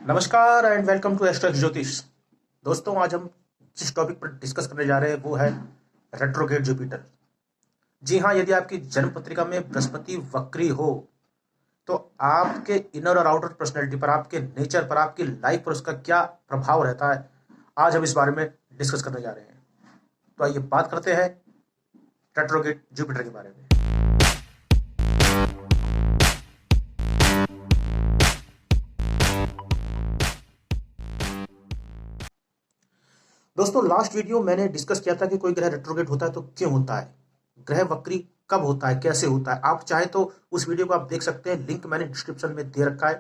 नमस्कार and welcome to astro ज्योतिष। दोस्तों, आज हम जिस टॉपिक पर डिस्कस करने जा रहे हैं वो है रेट्रोग्रेड जुपिटर। जी हाँ, यदि आपकी जन्म पत्रिका में बृहस्पति वक्री हो तो आपके इनर और आउटर पर्सनैलिटी पर, आपके नेचर पर, आपकी लाइफ पर उसका क्या प्रभाव रहता है, आज हम इस बारे में डिस्कस करने जा रहे हैं। तो आइए बात करते हैं रेट्रोग्रेड जुपिटर के बारे में। दोस्तों, लास्ट वीडियो मैंने डिस्कस किया था कि कोई ग्रह रेट्रोग्रेड होता है तो क्यों होता है, ग्रह वक्री कब होता है, कैसे होता है। आप चाहे तो उस वीडियो को आप देख सकते हैं, लिंक मैंने डिस्क्रिप्शन में दे रखा है।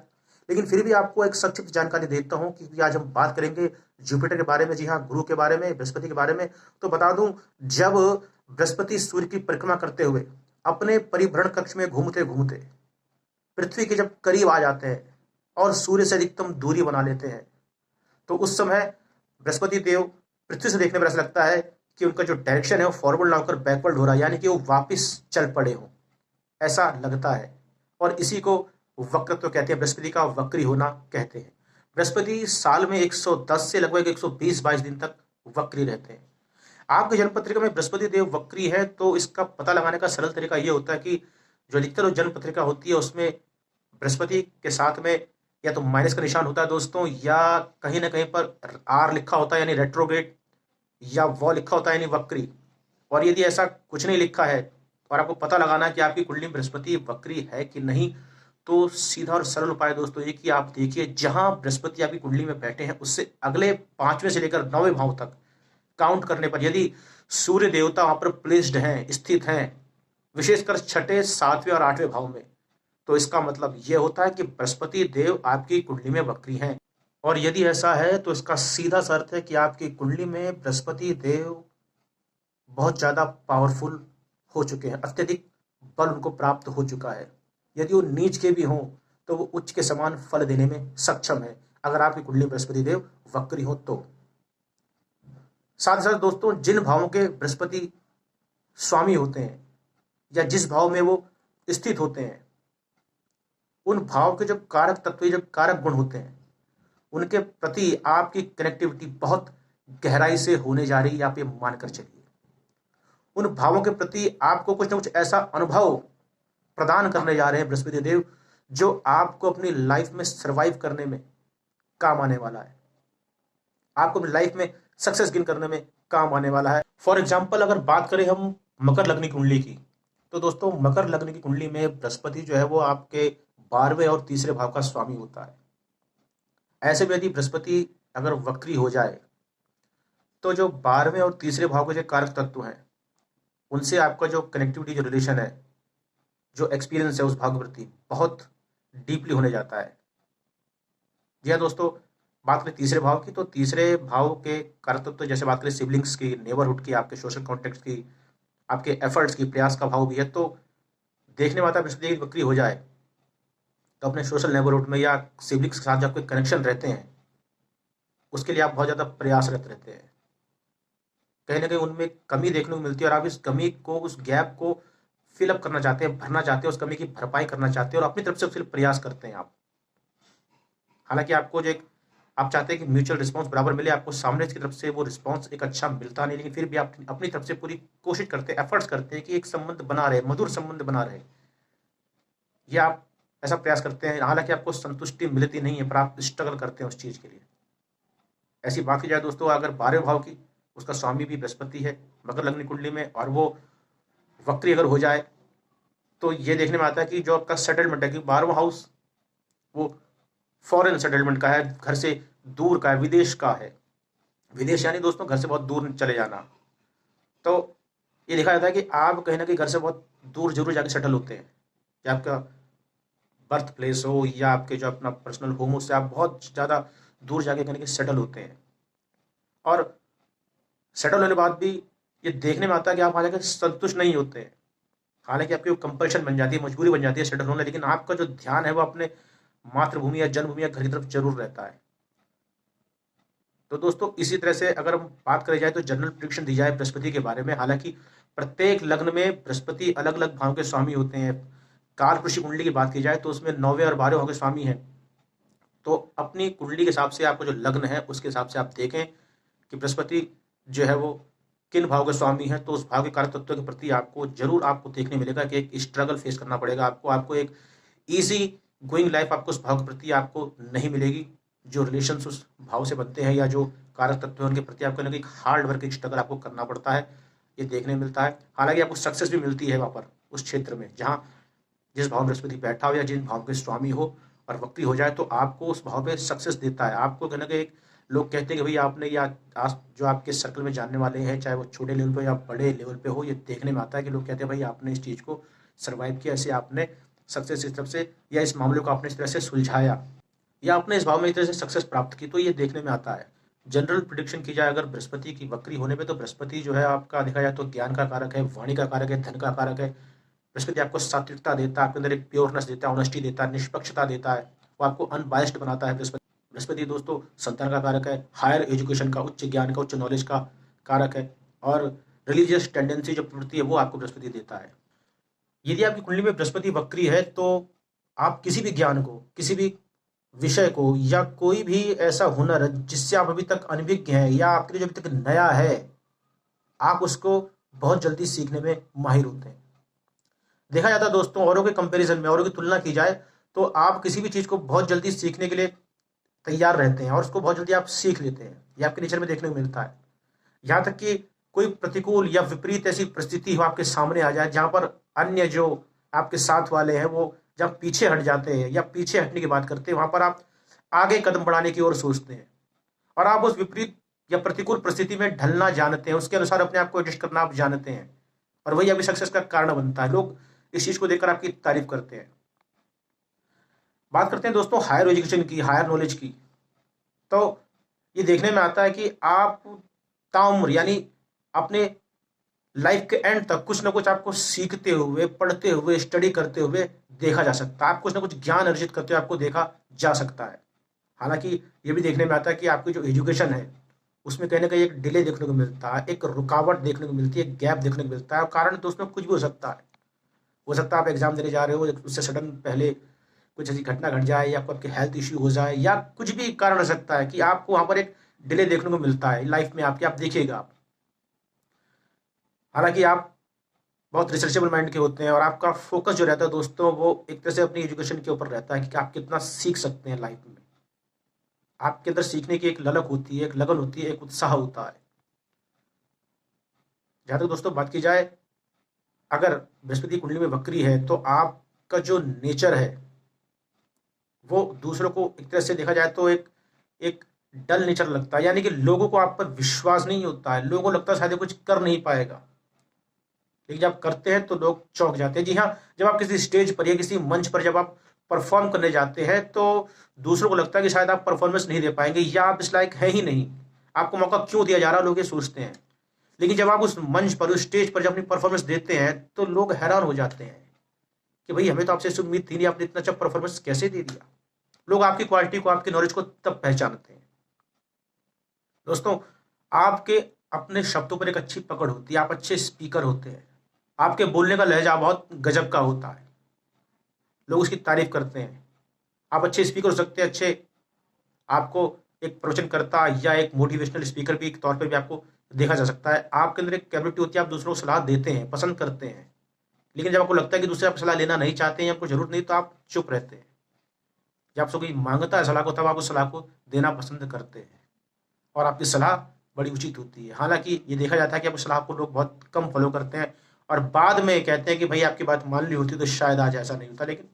लेकिन फिर भी आपको एक संक्षिप्त जानकारी देता हूं क्योंकि आज हम बात करेंगे जुपिटर के बारे में, जी हाँ, गुरु के बारे में, बृहस्पति के बारे में। तो बता दूं, जब बृहस्पति सूर्य की परिक्रमा करते हुए अपने परिभ्रमण कक्ष में घूमते घूमते पृथ्वी के जब करीब आ जाते हैं और सूर्य से अधिकतम दूरी बना लेते हैं, तो उस समय बृहस्पति देव पृथ्वी से देखने पर ऐसा लगता है कि उनका जो डायरेक्शन है वो फॉरवर्ड ना होकर बैकवर्ड हो रहा है, यानी कि वो वापस चल पड़े हो, ऐसा लगता है। और इसी को वक्रत्व कहते हैं, बृहस्पति का वक्री होना कहते हैं। बृहस्पति साल में 110 से लगभग 120-22 दिन तक वक्री रहते हैं। आपके जन्म पत्रिका में बृहस्पति देव वक्री है तो इसका पता लगाने का सरल तरीका यह होता है कि जो अधिकतर जन्म पत्रिका होती है उसमें बृहस्पति के साथ में या तो माइनस का निशान होता है दोस्तों, या कहीं ना कहीं पर आर लिखा होता है यानी रेट्रोग्रेड, या वो लिखा होता है यानी वक्री। और यदि ऐसा कुछ नहीं लिखा है और आपको पता लगाना है कि आपकी कुंडली में बृहस्पति वक्री है कि नहीं, तो सीधा और सरल उपाय दोस्तों ये कि आप देखिए, जहां बृहस्पति आपकी कुंडली में बैठे हैं उससे अगले 5वें से लेकर 9वें भाव तक काउंट करने पर यदि सूर्य देवता वहां पर प्लेस्ड हैं, स्थित हैं, विशेषकर 6, 7वें और 8वें भाव में, तो इसका मतलब यह होता है कि बृहस्पति देव आपकी कुंडली में वक्री हैं। और यदि ऐसा है तो इसका सीधा सा अर्थ है कि आपकी कुंडली में बृहस्पति देव बहुत ज्यादा पावरफुल हो चुके हैं, अत्यधिक बल उनको प्राप्त हो चुका है। यदि वो नीच के भी हों तो वो उच्च के समान फल देने में सक्षम है, अगर आपकी कुंडली में बृहस्पति देव वक्री हो तो। साथ ही साथ दोस्तों, जिन भावों के बृहस्पति स्वामी होते हैं या जिस भाव में वो स्थित होते हैं, उन भाव के जो कारक तत्व, जो कारक गुण होते हैं, उनके प्रति आपकी कनेक्टिविटी बहुत गहराई से होने जा रही है। आप ये मानकर चलिए, उन भावों के प्रति आपको कुछ ना कुछ ऐसा अनुभव प्रदान करने जा रहे हैं बृहस्पति देव जो आपको अपनी लाइफ में सरवाइव करने में काम आने वाला है, आपको अपनी लाइफ में सक्सेस गेन करने में काम आने वाला है। फॉर एग्जाम्पल, अगर बात करें हम मकर लग्न की कुंडली की, तो दोस्तों मकर लग्न की कुंडली में बृहस्पति जो है वो आपके 12वें और 3रे भाव का स्वामी होता है। ऐसे में यदि बृहस्पति अगर वक्री हो जाए तो जो 12वें और 3रे भाव के जो कारक तत्व हैं उनसे आपका जो कनेक्टिविटी, जो रिलेशन है, जो एक्सपीरियंस है उस भाव के प्रति बहुत डीपली होने जाता है। जी हाँ दोस्तों, बात करें 3रे भाव की, तो 3रे भाव के कारक तत्व, जैसे बात करें सिबलिंग्स की, नेबरहुड की, आपके सोशल कॉन्टेक्ट की, आपके एफर्ट्स की, प्रयास का भाव भी है। तो देखने में आता है बृहस्पति वक्री हो जाए तो अपने सोशल नेबरहुड में या सिबलिंग्स के साथ जो आपके कनेक्शन रहते हैं उसके लिए आप बहुत ज़्यादा प्रयासरत रहते हैं। कहीं ना कहीं उनमें कमी देखने को मिलती है और आप इस कमी को, उस गैप को फिलअप करना चाहते हैं, भरना चाहते हैं, उस कमी की भरपाई करना चाहते हैं और अपनी तरफ से सिर्फ प्रयास करते हैं आप। हालांकि आपको जो एक आप चाहते हैं कि म्यूचुअल रिस्पांस बराबर मिले, आपको सामने की तरफ से वो रिस्पांस एक अच्छा मिलता नहीं, लेकिन फिर भी आप अपनी तरफ से पूरी कोशिश करते हैं, एफर्ट्स करते हैं कि एक संबंध बना रहे, मधुर संबंध बना रहे। ये आप ऐसा प्रयास करते हैं, हालांकि आपको संतुष्टि मिलती नहीं है पर आप स्ट्रगल करते हैं उस चीज़ के लिए। ऐसी बात की जाए दोस्तों, अगर 12वें भाव की, उसका स्वामी भी बृहस्पति है मकर लग्न कुंडली में, और वो वक्री अगर हो जाए तो ये देखने में आता है कि जो आपका सेटलमेंट है, कि 12वां हाउस वो फॉरेन सेटलमेंट का है, घर से दूर का है, विदेश का है। विदेश यानी दोस्तों घर से बहुत दूर चले जाना। तो ये देखा जाता है कि आप कहीं ना कहीं घर से बहुत दूर जरूर जाके सेटल होते हैं, या आपका बर्थ प्लेस हो या आपके जो अपना पर्सनल होम, उससे आप बहुत ज़्यादा दूर जाके कहीं ना कहीं सेटल होते हैं। और सेटल होने के बाद भी ये देखने में आता है कि आप वहाँ जाकर संतुष्ट नहीं होते हैं। हालांकि आपकी वो कंपल्शन बन जाती है, मजबूरी बन जाती है सेटल होना, लेकिन आपका जो ध्यान है वो अपने मातृभूमि या जन्मभूमि या घर की तरफ जरूर रहता है। तो दोस्तों इसी तरह से अगर हम बात करी जाए तो जनरल प्रेडिक्शन दी जाए बृहस्पति के बारे में, हालांकि प्रत्येक लग्न में बृहस्पति अलग अलग भाव के स्वामी होते हैं। काल कृषि कुंडली की बात की जाए तो उसमें 9वें और 12वें भाव के स्वामी हैं। तो अपनी कुंडली के हिसाब से आपको जो लग्न है उसके हिसाब से आप देखें कि बृहस्पति जो है वो किन भाव के स्वामी है, तो उस भाव के कारक तत्व के प्रति आपको जरूर आपको देखने मिलेगा कि एक स्ट्रगल फेस करना पड़ेगा आपको एक ईजी गोइंग लाइफ आपको उस भाव के प्रति आपको नहीं मिलेगी। जो रिलेशन उस भाव से बनते हैं या जो कारक तत्व है उनके प्रति आपको ना एक हार्ड वर्क, एक स्ट्रगल आपको करना पड़ता है, ये देखने मिलता है। हालांकि आपको सक्सेस भी मिलती है वहाँ पर उस क्षेत्र में जहाँ जिस भाव में बृहस्पति बैठा हो या जिन भाव के स्वामी हो और वक्री हो जाए तो आपको उस भाव में सक्सेस देता है। आपको कहीं ना कहीं लोग कहते हैं कि भाई आपने या जो आपके सर्कल में जानने वाले हैं, चाहे वो छोटे लेवल पे या बड़े लेवल पे हो, ये देखने में आता है कि लोग कहते हैं भाई आपने इस चीज़ को सर्वाइव किया, ऐसे आपने सक्सेस इस तरफ से या इस मामले को आपने इस तरह से सुलझाया या आपने इस भाव में इस तरह से सक्सेस प्राप्त की, तो ये देखने में आता है। जनरल प्रिडिक्शन की जाए अगर बृहस्पति की वक्री होने पे, तो बृहस्पति जो है आपका देखा जाए तो ज्ञान का कारक है, वाणी का कारक है, धन का कारक है। बृहस्पति आपको सात्विकता देता है, आपके अंदर एक प्योरनेस देता है, ऑनेस्टी देता है, निष्पक्षता देता है, वो आपको अनबायस्ड बनाता है। बृहस्पति दोस्तों संतान का कारक है, हायर एजुकेशन का, उच्च ज्ञान का, उच्च नॉलेज का कारक है, और रिलीजियस टेंडेंसी जो प्रवृत्ति है वो आपको बृहस्पति देता है। यदि आपकी कुंडली में बृहस्पति वक्री है तो आप किसी भी ज्ञान को, किसी भी विषय को या कोई भी ऐसा हुनर जिससे आप अभी तक अनभिज्ञ हैं या आपके लिए जो अभी तक नया है, आप उसको बहुत जल्दी सीखने में माहिर होते हैं। देखा जाता है दोस्तों, औरों के कंपैरिजन में, औरों की तुलना की जाए तो आप किसी भी चीज़ को बहुत जल्दी सीखने के लिए तैयार रहते हैं और उसको बहुत जल्दी आप सीख लेते हैं। ये आपके नेचर में देखने को मिलता है। यहाँ तक कि कोई प्रतिकूल या विपरीत ऐसी परिस्थिति हो आपके सामने आ जाए जहाँ पर अन्य जो आपके साथ वाले हैं वो जब पीछे हट जाते हैं या पीछे हटने की बात करते हैं, वहाँ पर आप आगे कदम बढ़ाने की ओर सोचते हैं और आप उस विपरीत या प्रतिकूल परिस्थिति में ढलना जानते हैं, उसके अनुसार अपने आप को एडजस्ट करना आप जानते हैं, और वही अभी सक्सेस का कारण बनता है। लोग इस चीज़ को देखकर आपकी तारीफ करते हैं। बात करते हैं दोस्तों हायर एजुकेशन की, हायर नॉलेज की, तो ये देखने में आता है कि आप ताउम्र यानी अपने लाइफ के एंड तक कुछ ना कुछ आपको सीखते हुए, पढ़ते हुए, स्टडी करते हुए देखा जा सकता है। आप कुछ ना कुछ ज्ञान अर्जित करते हुए आपको देखा जा सकता है। हालांकि ये भी देखने में आता है कि आपकी जो एजुकेशन है उसमें कहीं ना कहीं एक डिले देखने को मिलता है, एक रुकावट देखने को मिलती है, एक गैप देखने को मिलता है, और कारण तो उसमें कुछ भी हो सकता है। हो सकता है आप एग्जाम देने जा रहे हो, उससे सडन पहले कुछ ऐसी घटना घट जाए या आपके हेल्थ इश्यू हो जाए या कुछ भी कारण हो सकता है कि आपको वहाँ पर एक डिले देखने को मिलता है लाइफ में आपके, आप देखिएगा आप। हालांकि आप बहुत रिसर्चेबल माइंड के होते हैं और आपका फोकस जो रहता है दोस्तों वो एक तरह से अपनी एजुकेशन के ऊपर रहता है कि आप कितना सीख सकते हैं लाइफ में। आपके अंदर सीखने की एक ललक होती है, एक लगन होती है, एक उत्साह होता है। जहाँ तक दोस्तों बात की जाए, अगर बृहस्पति कुंडली में वक्री है तो आपका जो नेचर है वो दूसरों को एक तरह से देखा जाए तो एक डल नेचर लगता है, यानी कि लोगों को आप पर विश्वास नहीं होता है, लोगों को लगता है शायद ये कुछ कर नहीं पाएगा, लेकिन जब करते हैं तो लोग चौंक जाते हैं। जी हाँ, जब आप किसी स्टेज पर या किसी मंच पर जब आप परफॉर्म करने जाते हैं तो दूसरों को लगता है कि शायद आप परफॉर्मेंस नहीं दे पाएंगे या आप इस लायक है ही नहीं, आपको मौका क्यों दिया जा रहा है, लोग ये सोचते हैं। लेकिन जब आप उस मंच पर, उस स्टेज पर जब अपनी परफॉर्मेंस देते हैं तो लोग हैरान हो जाते हैं कि भाई हमें तो आपसे इस उम्मीद थी नहीं, आपने इतना अच्छा परफॉर्मेंस कैसे दे दिया। लोग आपकी क्वालिटी को, आपकी नॉलेज को तब पहचानते हैं। दोस्तों आपके अपने शब्दों पर एक अच्छी पकड़ होती है, आप अच्छे स्पीकर होते हैं, आपके बोलने का लहजा बहुत गजब का होता है, लोग उसकी तारीफ करते हैं। आप अच्छे स्पीकर हो सकते हैं, अच्छे आपको एक प्रवचनकर्ता या एक मोटिवेशनल स्पीकर भी के तौर पे भी आपको देखा जा सकता है। आपके अंदर एक कैपेबिलिटी होती है, आप दूसरों को सलाह देते हैं, पसंद करते हैं, लेकिन जब आपको लगता है कि दूसरे आपको सलाह लेना नहीं चाहते हैं, आपको जरूरत नहीं, तो आप चुप रहते हैं। जब आपसे कोई मांगता है सलाह को तब आप उस सलाह को देना पसंद करते हैं और आपकी सलाह बड़ी उचित होती है। हालांकि ये देखा जाता है कि आपकी सलाह को लोग बहुत कम फॉलो करते हैं और बाद में कहते हैं कि भाई आपकी बात मान ली होती तो शायद आज ऐसा नहीं होता। लेकिन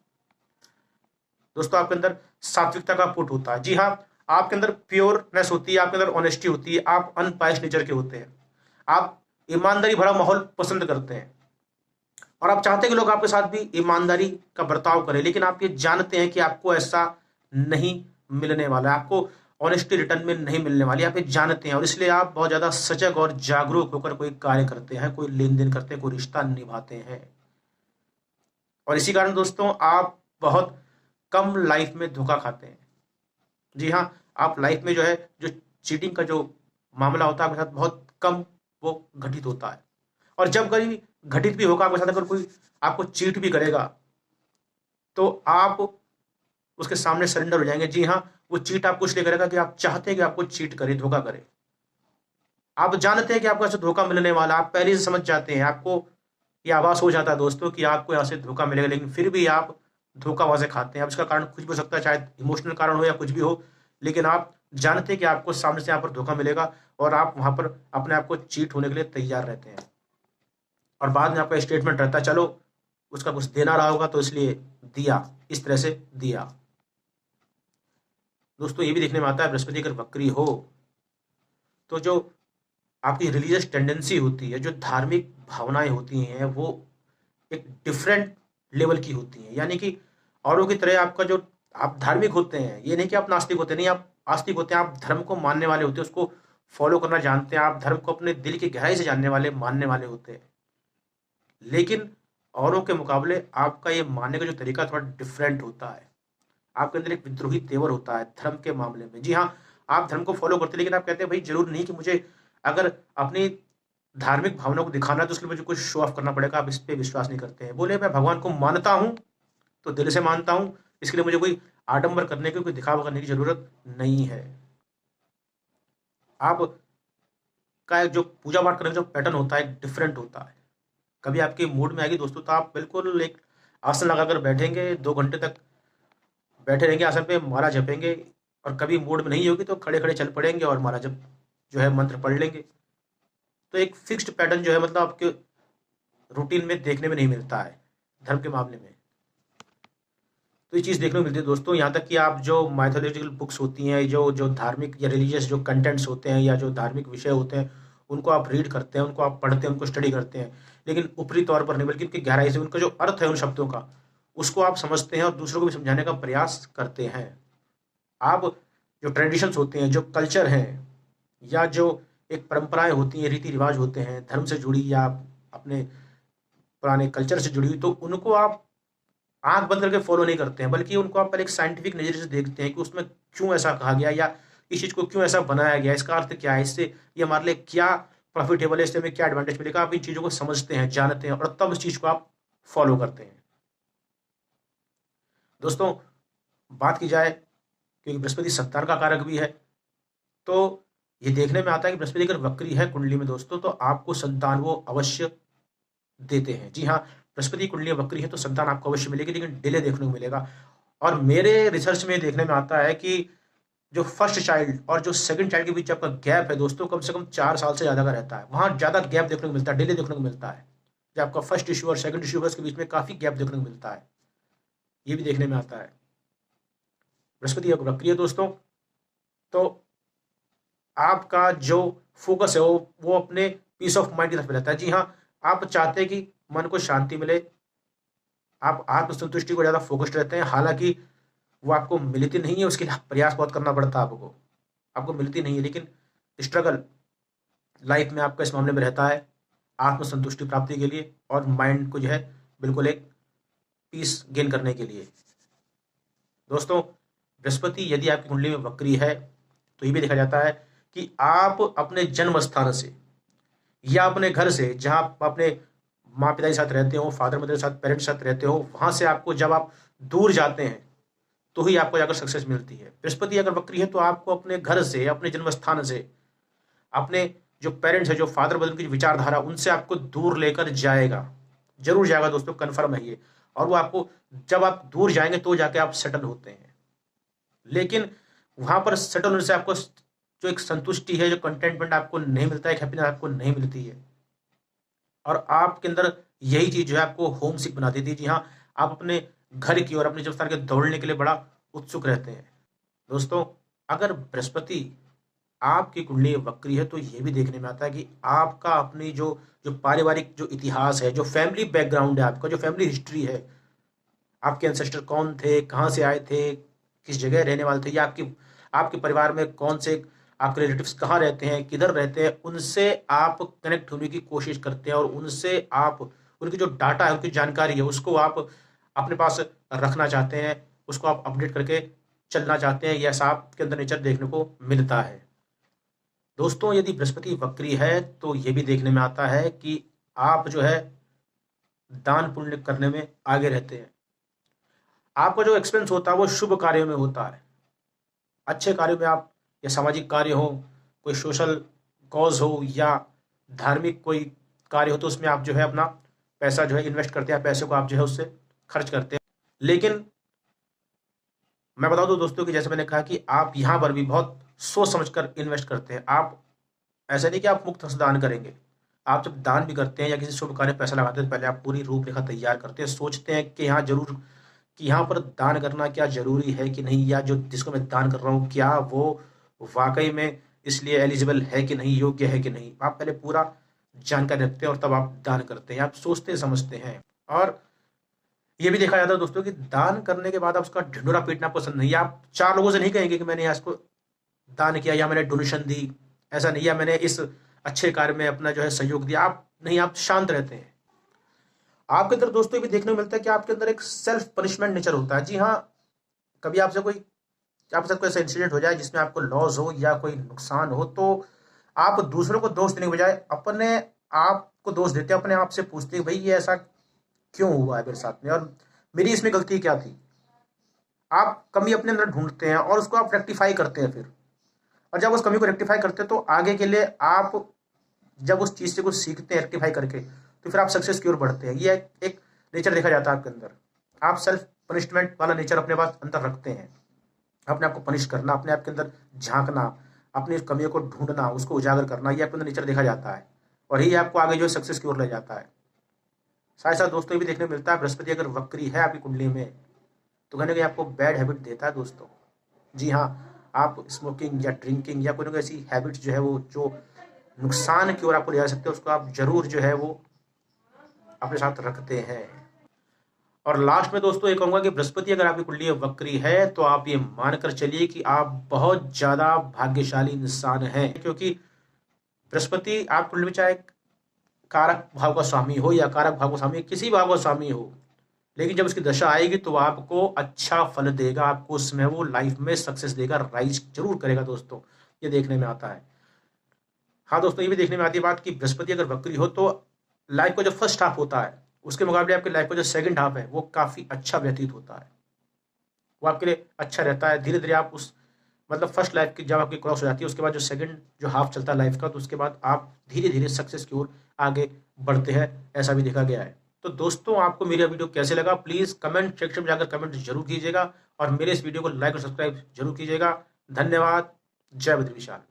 दोस्तों आपके अंदर सात्विकता का पुट होता है। जी हाँ, आपके अंदर प्योरनेस होती है, आपके अंदर ऑनेस्टी होती है, आप अनबायस्ड नेचर के होते हैं, आप ईमानदारी भरा माहौल पसंद करते हैं और आप चाहते हैं कि लोग आपके साथ भी ईमानदारी का बर्ताव करें, लेकिन आप ये जानते हैं कि आपको ऐसा नहीं मिलने वाला है, आपको ऑनेस्टी रिटर्न में नहीं मिलने वाली, आप ये जानते हैं और इसलिए आप बहुत ज्यादा सजग और जागरूक होकर कोई कार्य करते हैं, कोई लेन देन करते हैं, कोई रिश्ता निभाते हैं। और इसी कारण दोस्तों आप बहुत कम लाइफ में धोखा खाते हैं। जी हाँ, आप लाइफ में जो है जो चीटिंग का जो मामला होता है आपके साथ बहुत कम वो घटित होता है, और जब कभी घटित भी होगा आपके साथ, अगर कोई आपको चीट भी करेगा तो आप उसके सामने सरेंडर हो जाएंगे। जी हाँ, वो चीट आपको इसलिए करेगा कि आप चाहते हैं कि आपको चीट करे, धोखा करे। आप जानते हैं कि आपको ऐसे धोखा मिलने वाला, आप पहले से समझ जाते हैं, आपको ये आभास हो जाता है दोस्तों कि आपको यहाँ से धोखा मिलेगा, लेकिन फिर भी आप धोखा वहां से खाते हैं। अब इसका कारण कुछ भी हो सकता है, शायद इमोशनल कारण हो या कुछ भी हो, लेकिन आप जानते हैं कि आपको सामने से यहाँ पर धोखा मिलेगा और आप वहां पर अपने आप को चीट होने के लिए तैयार रहते हैं। और बाद में आपका स्टेटमेंट रहता है, चलो उसका कुछ देना रहा होगा तो इसलिए दिया, इस तरह से दिया। दोस्तों ये भी देखने में आता है, बृहस्पति अगर वक्री हो तो जो आपकी रिलीजियस टेंडेंसी होती है, जो धार्मिक भावनाएं होती हैं, वो एक डिफरेंट लेवल की होती हैं। यानी कि औरों की तरह आपका जो, आप धार्मिक होते हैं, ये नहीं कि आप नास्तिक होते, नहीं, आप आस्तिक होते हैं, आप धर्म को मानने वाले होते हैं, उसको फॉलो करना जानते हैं, आप धर्म को अपने दिल की गहराई से जानने वाले, मानने वाले होते हैं। लेकिन औरों के मुकाबले आपका ये मानने का जो तरीका थोड़ा डिफरेंट होता है। आपके अंदर एक विद्रोही तेवर होता है धर्म के मामले में। जी हाँ, आप धर्म को फॉलो करते हैं, लेकिन आप कहते हैं भाई जरूर नहीं कि मुझे अगर अपनी धार्मिक भावना को दिखाना है तो उसके लिए मुझे कुछ शो ऑफ करना पड़ेगा। आप इस पे विश्वास नहीं करते हैं। बोले मैं भगवान को मानता हूं तो दिल से मानता हूं, इसके लिए मुझे कोई आडंबर करने की, कोई दिखावा करने की जरूरत नहीं है। आप का जो पूजा पाठ करने का जो पैटर्न होता है डिफरेंट होता है। कभी आपके मूड में आएगी दोस्तों तो आप बिल्कुल एक आसन लगाकर बैठेंगे, 2 घंटे तक बैठे रहेंगे आसन पे, माला जपेंगे। और कभी मूड में नहीं होगी तो खड़े खड़े चल पड़ेंगे और माला जप जो है मंत्र पढ़ लेंगे। तो एक फिक्स्ड पैटर्न जो है, मतलब आपके रूटीन में देखने में नहीं मिलता है धर्म के मामले में। तो ये चीज़ देखने को मिलती है दोस्तों। यहाँ तक कि आप जो माइथोलॉजिकल बुक्स होती हैं, जो जो धार्मिक या रिलीजियस जो कंटेंट्स होते हैं या जो धार्मिक विषय होते हैं, उनको आप रीड करते हैं, उनको आप पढ़ते हैं, उनको स्टडी करते हैं, लेकिन ऊपरी तौर पर नहीं, बल्कि उनकी गहराई से उनका जो अर्थ है उन शब्दों का, उसको आप समझते हैं और दूसरों को भी समझाने का प्रयास करते हैं। आप जो ट्रेडिशंस होते हैं, जो कल्चर हैं, या जो एक परंपराएं होती हैं, रीति रिवाज होते हैं धर्म से जुड़ी या अपने पुराने कल्चर से जुड़ी हुई, तो उनको आप आंख बंद करके फॉलो नहीं करते हैं, बल्कि उनको आप पहले एक साइंटिफिक नजरिए से देखते हैं कि उसमें क्यों ऐसा कहा गया, या इस चीज को क्यों ऐसा बनाया गया, इसका अर्थ क्या है, इससे ये हमारे लिए क्या प्रॉफिटेबल है, इससे हमें क्या एडवांटेज मिलेगा। आप इन चीजों को समझते हैं, जानते हैं और तब उस चीज को आप फॉलो करते हैं। दोस्तों बात की जाए, क्योंकि बृहस्पति संतान का कारक भी है, तो ये देखने में आता है कि बृहस्पति अगर वक्री है कुंडली में दोस्तों, तो आपको संतान वो अवश्य देते हैं। जी हाँ, बृहस्पति कुंडली वक्री है तो संतान आपको अवश्य मिलेगी, लेकिन डिले देखने को मिलेगा। और मेरे रिसर्च में देखने में आता है कि जो फर्स्ट चाइल्ड और जो सेकंड चाइल्ड के बीच आपका गैप है दोस्तों, कम से कम 4 साल से ज्यादा का रहता है। वहां ज्यादा गैप देखने को मिलता है, डिले देखने को मिलता है। जब आपका फर्स्ट इश्यू और सेकंड इश्यू के बीच में काफी गैप देखने को मिलता है, ये भी देखने में आता है। बृहस्पति अगर वक्री है दोस्तों, तो आपका जो फोकस है वो अपने पीस ऑफ माइंड की तरफ रहता है। जी हाँ, आप चाहते हैं कि मन को शांति मिले, आप आत्मसंतुष्टि को ज्यादा फोकस्ड रहते हैं। हालांकि वो आपको मिलती नहीं है, उसके लिए प्रयास बहुत करना पड़ता है आपको, आपको मिलती नहीं है, लेकिन स्ट्रगल लाइफ में आपका इस मामले में रहता है आत्मसंतुष्टि प्राप्ति के लिए और माइंड को जो है बिल्कुल एक पीस गेन करने के लिए। दोस्तों बृहस्पति यदि आपकी कुंडली में वक्री है तो ये भी देखा जाता है कि आप अपने जन्म स्थान से या अपने घर से, जहां आप अपने माँ पिता के साथ रहते हो, फादर मदर के साथ, पेरेंट्स के साथ रहते हो, वहां से आपको जब आप दूर जाते हैं तो ही आपको जाकर सक्सेस मिलती है। बृहस्पति अगर वक्री है तो आपको अपने घर से, अपने जन्म स्थान से, अपने जो पेरेंट्स है, जो फादर मदर की विचारधारा, उनसे आपको दूर लेकर जाएगा, जरूर जाएगा दोस्तों, कन्फर्म है ये। और वो आपको, जब आप दूर जाएंगे तो जाके आप सेटल होते हैं, लेकिन वहां पर सेटल होने से आपको जो एक संतुष्टि है, जो कंटेंटमेंट आपको नहीं मिलता है, हैप्पीनेस आपको नहीं मिलती है, और आपके अंदर यही चीज जो है आपको होम सिक बना देती है। जी हाँ, आप अपने घर की और अपने जब स्थान के दौड़ने के लिए बड़ा उत्सुक रहते हैं। दोस्तों अगर बृहस्पति आपकी कुंडली वक्री है तो यह भी देखने में आता है कि आपका अपनी जो जो पारिवारिक जो इतिहास है, जो फैमिली बैकग्राउंड है, आपका जो फैमिली हिस्ट्री है, आपके एंसेस्टर कौन थे, कहाँ से आए थे, किस जगह रहने वाले थे, या आपकी आपके परिवार में कौन से आपके रिलेटिव्स कहाँ रहते हैं, किधर रहते हैं, उनसे आप कनेक्ट होने की कोशिश करते हैं और उनसे आप उनकी जो डाटा है, उनकी जानकारी है, उसको आप अपने पास रखना चाहते हैं, उसको आप अपडेट करके चलना चाहते हैं। यह आपके अंदर नेचर देखने को मिलता है। दोस्तों यदि बृहस्पति वक्री है तो यह भी देखने में आता है कि आप जो है दान पुण्य करने में आगे रहते हैं। आपका जो एक्सपेंस होता है वो शुभ कार्यों में होता है, अच्छे कार्यों में आप, या सामाजिक कार्य हो, कोई सोशल कॉज हो, या धार्मिक कोई कार्य हो, तो उसमें आप जो है अपना पैसा जो है इन्वेस्ट करते हैं, पैसे को आप जो है उससे खर्च करते हैं। लेकिन मैं बता दूं दोस्तों कि जैसे मैंने कहा कि आप यहाँ पर भी बहुत सोच समझकर इन्वेस्ट करते हैं। आप ऐसा नहीं कि आप मुफ्त से दान करेंगे। आप जब दान भी करते हैं या किसी शुभ कार्य में पैसा लगाते हैं तो पहले आप पूरी रूपरेखा तैयार करते हैं, सोचते हैं कि यहाँ जरूर, कि यहाँ पर दान करना क्या जरूरी है कि नहीं, या जो जिसको मैं दान कर रहा हूँ क्या वो वाकई में इसलिए एलिजिबल है कि नहीं, योग्य है कि नहीं। आप पहले पूरा जानकारी रखते हैं और तब आप दान करते हैं, आप सोचते समझते हैं। और ये भी देखा जाता है दोस्तों कि दान करने के बाद आप उसका ढिंडोरा पीटना पसंद नहीं है। आप चार लोगों से नहीं कहेंगे कि मैंने इसको दान किया या मैंने डोनेशन दी, ऐसा नहीं, या मैंने इस अच्छे कार्य में अपना जो है सहयोग दिया, आप नहीं, आप शांत रहते हैं। आपके अंदर दोस्तों ये भी देखने को मिलता है कि आपके अंदर एक सेल्फ पनिशमेंट नेचर होता है। जी हाँ, कभी आपके साथ कोई ऐसा इंसिडेंट हो जाए जिसमें आपको लॉस हो या कोई नुकसान हो, तो आप दूसरों को दोष देने के बजाय अपने आप को दोष देते हैं, अपने आप से पूछते हैं भाई ये ऐसा क्यों हुआ है मेरे साथ में, और मेरी इसमें गलती क्या थी। आप कमी अपने अंदर ढूंढते हैं और उसको आप रेक्टिफाई करते हैं फिर। और जब उस कमी को रेक्टिफाई करते हैं तो आगे के लिए आप जब उस चीज से कुछ सीखते हैं रेक्टिफाई करके, तो फिर आप सक्सेस की ओर बढ़ते हैं। ये एक नेचर देखा जाता है आपके अंदर। आप सेल्फ पनिशमेंट वाला नेचर अपने पास अंदर रखते हैं, अपने आप को पनिश करना, अपने आप के अंदर झांकना, अपनी कमियों को ढूंढना, उसको उजागर करना, ये आपके अंदर नेचर देखा जाता है और यही आपको आगे जो है सक्सेस की ओर ले जाता है। साथ साथ दोस्तों ये भी देखने को मिलता है बृहस्पति अगर वक्री है आपकी कुंडली में तो कहीं ना कहीं आपको बैड हैबिट देता है दोस्तों। जी हाँ, आप स्मोकिंग या ड्रिंकिंग या कोई ना कोई ऐसी हैबिट जो है वो जो नुकसान की ओर आपको ले जा सकते हैं, उसको आप जरूर जो है वो अपने साथ रखते हैं। और लास्ट में दोस्तों ये कहूंगा कि बृहस्पति अगर आपकी कुंडली में वक्री है तो आप ये मानकर चलिए कि आप बहुत ज्यादा भाग्यशाली इंसान हैं, क्योंकि बृहस्पति आप कुंडली में चाहे कारक भाव का स्वामी हो या कारक भाव का स्वामी किसी भाव का स्वामी हो, लेकिन जब उसकी दशा आएगी तो आपको अच्छा फल देगा, आपको उसमें वो लाइफ में सक्सेस देगा, राइज जरूर करेगा दोस्तों, ये देखने में आता है। हाँ दोस्तों, ये भी देखने में आती है बात कि बृहस्पति अगर वक्री हो तो लाइफ का जो फर्स्ट हाफ होता है उसके मुकाबले आपकी लाइफ का जो सेकंड हाफ है वो काफी अच्छा व्यतीत होता है, वो आपके लिए अच्छा रहता है। धीरे धीरे आप उस, मतलब फर्स्ट लाइफ की जब आपकी क्रॉस हो जाती है उसके बाद जो सेकंड जो हाफ चलता है लाइफ का, तो उसके बाद आप धीरे धीरे सक्सेस की ओर आगे बढ़ते हैं, ऐसा भी देखा गया है। तो दोस्तों आपको मेरा वीडियो कैसे लगा प्लीज कमेंट सेक्शन में जाकर कमेंट जरूर कीजिएगा और मेरे इस वीडियो को लाइक और सब्सक्राइब जरूर कीजिएगा। धन्यवाद। जय बद्री विशाल।